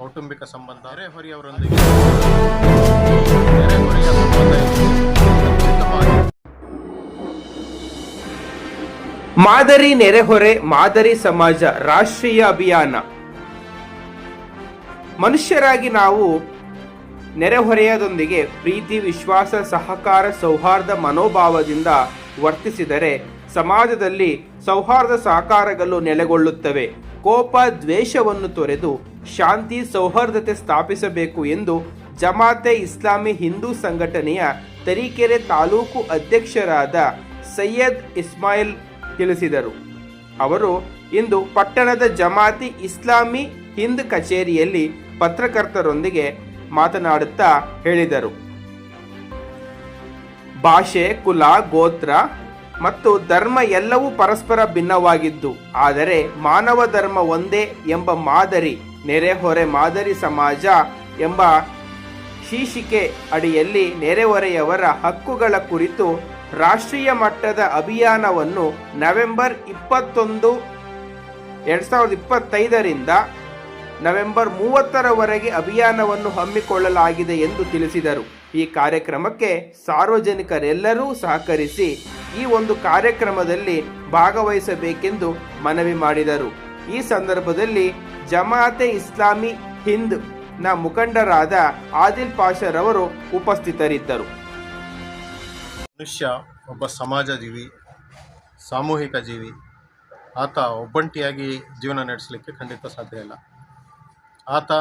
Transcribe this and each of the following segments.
ಕೌಟುಂಬಿಕ ಸಂಬಂಧ, ನೆರೆಹೊರೆಯವರೊಂದಿಗೆ ನೆರೆಹೊರೆಯ ಸಂಬಂಧ ಮಾದರಿ ನೆರೆಹೊರೆ ಮಾದರಿ ಸಮಾಜ ರಾಷ್ಟ್ರೀಯ ಅಭಿಯಾನ. ಮನುಷ್ಯರಾಗಿ ನಾವು ನೆರೆಹೊರೆಯದೊಂದಿಗೆ ಪ್ರೀತಿ, ವಿಶ್ವಾಸ, ಸಹಕಾರ, ಸೌಹಾರ್ದ ಮನೋಭಾವದಿಂದ ವರ್ತಿಸಿದರೆ ಸಮಾಜದಲ್ಲಿ ಸೌಹಾರ್ದ ಸಹಕಾರಗಳು ನೆಲೆಗೊಳ್ಳುತ್ತವೆ. ಕೋಪ, ದ್ವೇಷವನ್ನು ತೊರೆದು ಶಾಂತಿ, ಸೌಹಾರ್ದತೆ ಸ್ಥಾಪಿಸಬೇಕು ಎಂದು ಜಮಾತೆ ಇಸ್ಲಾಮಿ ಹಿಂದೂ ಸಂಘಟನೆಯ ತರೀಕೆರೆ ತಾಲೂಕು ಅಧ್ಯಕ್ಷರಾದ ಸೈಯದ್ ಇಸ್ಮಾಯಿಲ್ ತಿಳಿಸಿದರು. ಅವರು ಇಂದು ಪಟ್ಟಣದ ಜಮಾತಿ ಇಸ್ಲಾಮಿ ಹಿಂದ್ ಕಚೇರಿಯಲ್ಲಿ ಪತ್ರಕರ್ತರೊಂದಿಗೆ ಮಾತನಾಡುತ್ತಾ ಹೇಳಿದರು. ಭಾಷೆ, ಕುಲ, ಗೋತ್ರ ಮತ್ತು ಧರ್ಮ ಎಲ್ಲವೂ ಪರಸ್ಪರ ಭಿನ್ನವಾಗಿದ್ದು, ಆದರೆ ಮಾನವ ಧರ್ಮ ಒಂದೇ ಎಂಬ ಮಾದರಿ ನೆರೆಹೊರೆ ಮಾದರಿ ಸಮಾಜ ಎಂಬ ಶೀರ್ಷಿಕೆ ಅಡಿಯಲ್ಲಿ ನೆರೆಹೊರೆಯವರ ಹಕ್ಕುಗಳ ಕುರಿತು ರಾಷ್ಟ್ರೀಯ ಮಟ್ಟದ ಅಭಿಯಾನವನ್ನು ನವೆಂಬರ್ 21, 2025ರಿಂದ ನವೆಂಬರ್ 30ರವರೆಗೆ ಅಭಿಯಾನವನ್ನು ಹಮ್ಮಿಕೊಳ್ಳಲಾಗಿದೆ ಎಂದು ತಿಳಿಸಿದರು. ಈ ಕಾರ್ಯಕ್ರಮಕ್ಕೆ ಸಾರ್ವಜನಿಕರೆಲ್ಲರೂ ಸಹಕರಿಸಿ ಈ ಒಂದು ಕಾರ್ಯಕ್ರಮದಲ್ಲಿ ಭಾಗವಹಿಸಬೇಕೆಂದು ಮನವಿ ಮಾಡಿದರು. ಈ ಸಂದರ್ಭದಲ್ಲಿ ಜಮಾತೆ ಇಸ್ಲಾಮಿ ಹಿಂದ್ ನ ಮುಖಂಡರಾದ ಆದಿಲ್ ಪಾಷರವರು ಉಪಸ್ಥಿತರಿದ್ದರು. ಮನುಷ್ಯ ಒಬ್ಬ ಸಮಾಜ ಜೀವಿ, ಸಾಮೂಹಿಕ ಜೀವಿ. ಆತ ಒಬ್ಬಂಟಿಯಾಗಿ ಜೀವನ ನಡೆಸಲಿಕ್ಕೆ ಖಂಡಿತ ಸಾಧ್ಯ ಇಲ್ಲ. ಆತ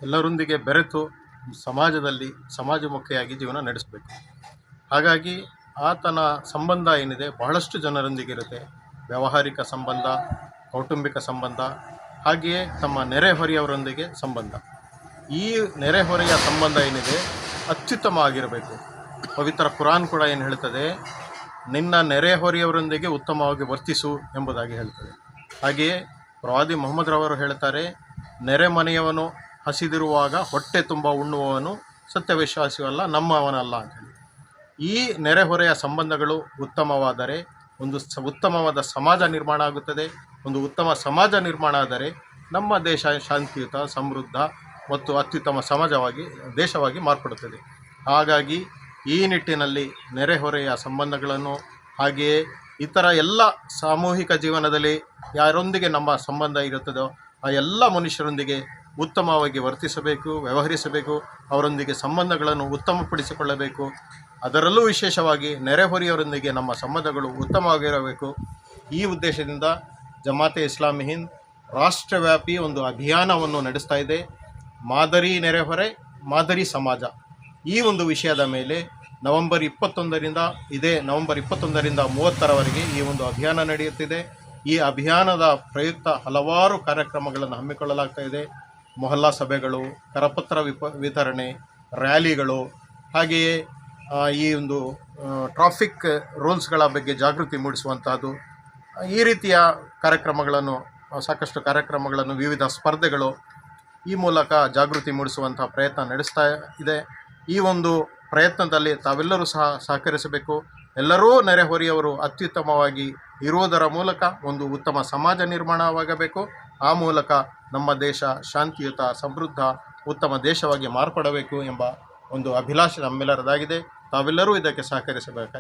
ಎಲ್ಲರೊಂದಿಗೆ ಬೆರೆತು ಸಮಾಜದಲ್ಲಿ ಸಮಾಜಮುಖಿಯಾಗಿ ಜೀವನ ನಡೆಸಬೇಕು. ಹಾಗಾಗಿ ಆತನ ಸಂಬಂಧ ಏನಿದೆ ಬಹಳಷ್ಟು ಜನರೊಂದಿಗೆ ಇರುತ್ತೆ. ವ್ಯಾವಹಾರಿಕ ಸಂಬಂಧ, ಕೌಟುಂಬಿಕ ಸಂಬಂಧ, ಹಾಗೆಯೇ ತಮ್ಮ ನೆರೆಹೊರೆಯವರೊಂದಿಗೆ ಸಂಬಂಧ. ಈ ನೆರೆಹೊರೆಯ ಸಂಬಂಧ ಏನಿದೆ ಅತ್ಯುತ್ತಮ ಆಗಿರಬೇಕು. ಪವಿತ್ರ ಕುರಾನ್ ಕೂಡ ಏನು ಹೇಳ್ತದೆ, ನಿನ್ನ ನೆರೆಹೊರೆಯವರೊಂದಿಗೆ ಉತ್ತಮವಾಗಿ ವರ್ತಿಸು ಎಂಬುದಾಗಿ ಹೇಳ್ತದೆ. ಹಾಗೆಯೇ ಪ್ರವಾದಿ ಮೊಹಮ್ಮದ್ ರವರು ಹೇಳ್ತಾರೆ, ನೆರೆಮನೆಯವನು ಹಸಿದಿರುವಾಗ ಹೊಟ್ಟೆ ತುಂಬ ಉಣ್ಣುವವನು ಸತ್ಯವಿಶ್ವಾಸಿಯಲ್ಲ, ನಮ್ಮವನಲ್ಲ ಅಂತೇಳಿ. ಈ ನೆರೆಹೊರೆಯ ಸಂಬಂಧಗಳು ಉತ್ತಮವಾದರೆ ಒಂದು ಉತ್ತಮವಾದ ಸಮಾಜ ನಿರ್ಮಾಣ ಆಗುತ್ತದೆ. ಒಂದು ಉತ್ತಮ ಸಮಾಜ ನಿರ್ಮಾಣ ಆದರೆ ನಮ್ಮ ದೇಶ ಶಾಂತಿಯುತ, ಸಮೃದ್ಧ ಮತ್ತು ಅತ್ಯುತ್ತಮ ಸಮಾಜವಾಗಿ, ದೇಶವಾಗಿ ಮಾರ್ಪಡುತ್ತದೆ. ಹಾಗಾಗಿ ಈ ನಿಟ್ಟಿನಲ್ಲಿ ನೆರೆಹೊರೆಯ ಸಂಬಂಧಗಳನ್ನು, ಹಾಗೆಯೇ ಇತರ ಎಲ್ಲ ಸಾಮೂಹಿಕ ಜೀವನದಲ್ಲಿ ಯಾರೊಂದಿಗೆ ನಮ್ಮ ಸಂಬಂಧ ಇರುತ್ತದೋ ಆ ಎಲ್ಲ ಮನುಷ್ಯರೊಂದಿಗೆ ಉತ್ತಮವಾಗಿ ವರ್ತಿಸಬೇಕು, ವ್ಯವಹರಿಸಬೇಕು. ಅವರೊಂದಿಗೆ ಸಂಬಂಧಗಳನ್ನು ಉತ್ತಮಪಡಿಸಿಕೊಳ್ಳಬೇಕು. ಅದರಲ್ಲೂ ವಿಶೇಷವಾಗಿ ನೆರೆಹೊರೆಯವರೊಂದಿಗೆ ನಮ್ಮ ಸಂಬಂಧಗಳು ಉತ್ತಮವಾಗಿರಬೇಕು. ಈ ಉದ್ದೇಶದಿಂದ ಜಮಾತೆ ಇಸ್ಲಾಮಿ ಹಿಂದ್ ರಾಷ್ಟ್ರವ್ಯಾಪಿ ಒಂದು ಅಭಿಯಾನವನ್ನು ನಡೆಸ್ತಾ ಇದೆ. ಮಾದರಿ ನೆರೆಹೊರೆ ಮಾದರಿ ಸಮಾಜ ಈ ಒಂದು ವಿಷಯದ ಮೇಲೆ ನವೆಂಬರ್ 21ರಿಂದ 30ರವರೆಗೆ ಈ ಒಂದು ಅಭಿಯಾನ ನಡೆಯುತ್ತಿದೆ. ಈ ಅಭಿಯಾನದ ಪ್ರಯುಕ್ತ ಹಲವಾರು ಕಾರ್ಯಕ್ರಮಗಳನ್ನು ಹಮ್ಮಿಕೊಳ್ಳಲಾಗ್ತಾ ಇದೆ. ಮೊಹಲ್ಲಾ ಸಭೆಗಳು, ಕರಪತ್ರ ವಿತರಣೆ, ರ್ಯಾಲಿಗಳು, ಹಾಗೆಯೇ ಈ ಒಂದು ಟ್ರಾಫಿಕ್ ರೂಲ್ಸ್ಗಳ ಬಗ್ಗೆ ಜಾಗೃತಿ ಮೂಡಿಸುವಂತಹದ್ದು, ಈ ರೀತಿಯ ಕಾರ್ಯಕ್ರಮಗಳನ್ನು, ಸಾಕಷ್ಟು ಕಾರ್ಯಕ್ರಮಗಳನ್ನು, ವಿವಿಧ ಸ್ಪರ್ಧೆಗಳು, ಈ ಮೂಲಕ ಜಾಗೃತಿ ಮೂಡಿಸುವಂತಹ ಪ್ರಯತ್ನ ನಡೆಸ್ತಾ ಇದೆ. ಈ ಒಂದು ಪ್ರಯತ್ನದಲ್ಲಿ ತಾವೆಲ್ಲರೂ ಸಹ ಸಹಕರಿಸಬೇಕು. ಎಲ್ಲರೂ ನೆರೆಹೊರೆಯವರು ಅತ್ಯುತ್ತಮವಾಗಿ ಇರುವುದರ ಮೂಲಕ ಒಂದು ಉತ್ತಮ ಸಮಾಜ ನಿರ್ಮಾಣವಾಗಬೇಕು. ಆ ಮೂಲಕ ನಮ್ಮ ದೇಶ ಶಾಂತಿಯುತ, ಸಮೃದ್ಧ, ಉತ್ತಮ ದೇಶವಾಗಿ ಮಾರ್ಪಡಬೇಕು ಎಂಬ ಒಂದು ಅಭಿಲಾಷೆ ನಮ್ಮೆಲ್ಲರದಾಗಿದೆ. ತಾವೆಲ್ಲರೂ ಇದಕ್ಕೆ ಸಹಕರಿಸಬೇಕಾಗಿ